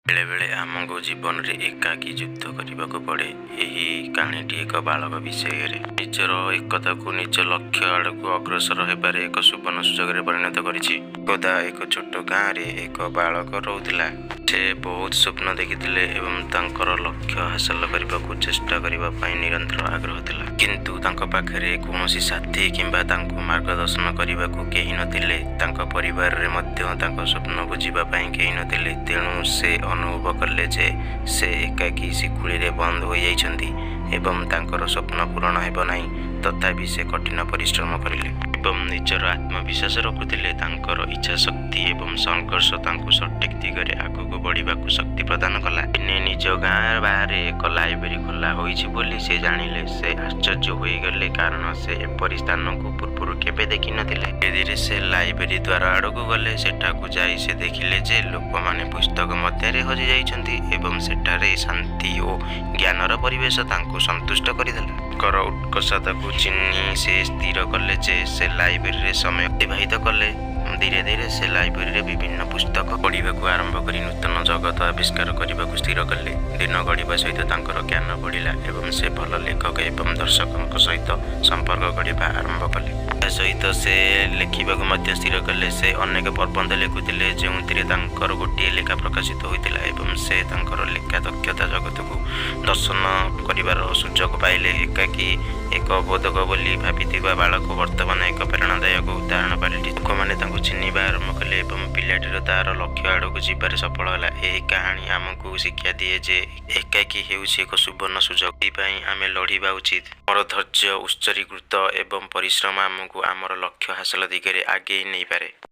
बेले बेले आमको जीवन में एकाकी युद्ध करने को पड़े। यही कहानीटी एक बालक विषय रे निजर एकता को निज लक्ष्य आड़ को अग्रसर होबार एक सुवर्ण सुजोग परिणत करिछि। कदा एक छोट गाँव रे एक बालक रोला। से बहुत स्वप्न देखिथिले एवं तांकर लक्ष्य हासिल करने को चेष्टा करने निरंतर आग्रह थिला, किंतु तांको पाखरे कौनसी साथी किंबा तांको मार्गदर्शन करने को केही नथिले। तांको परिवार रे मध्य तांको स्वप्न को जीवा पई केही नथिले। तेणु से अनुभव कले जे से एकाकी शिकुली रे बंद हो जाइछंती एवं तांकर स्वप्न पूरण हेब नाही। तथापि से कठिन परिश्रम करिले एवं निजर आत्मविश्वास रखुथिले। तांकर इच्छा शक्ति एवं संघर्ष तांको सठिक दिगरे आगको बढ़िबाकू शक्ति प्रदान कला। दिने निज गाँ बाहर एक लाइब्रेरी खोला होईछि बोली से जानिले। से आश्चर्य होई गले, कारण से एपरि स्थान को पूर्व केबे देखि नथिले। धीरे धीरे से लाइब्रेरी द्वार आड़कू गले। सेठाकू जाई से देखिले जे लोक माने पुस्तक मध्य हजि जाइछंती एवं सेठारे शांति और ज्ञानर परिवेश तांको संतुष्ट करिदेला। कर उत्कर्षता को चिन्ह से स्थिर कले जे से लाइब्रेरी रे समय अतिबाहित कले। धीरे धीरे से लाइब्रेरी रे विभिन्न पुस्तक पढ़ा आरंभ कर नूतन जगत आविष्कार करने को स्थिर कले। दिन गढ़ा सहित तांकर ज्ञान बढ़िला एवं से भल लेखक एवं दर्शकों सहित संपर्क करने आरंभ कले। सहित से लिखा स्थिर कले। से अनेक प्रबंध लिखुले जो गोटे लेखा प्रकाशित होता एवं से लेखा दक्षता जगत को दर्शन कर सुजोग पाइले। एकाकी एक बोधक बोली भाई बालक वर्तमान एक प्रेरणादायक उदाहरण पलटि लोक मैंने चिन्हवा आरंभ कले एवं पिलाटीर तार लक्ष्य आड़ को जीवार सफल है। यही कहानी आमको शिक्षा दिए जे एकाकी हेउछि एक सुवर्ण सुजोग। आम लड़िबा उचित। मोर धैर्य उत्सर्गीकृत एवं परिश्रम आमको आमर लक्ष्य हासिल दिगरे आगे नहीं पारे।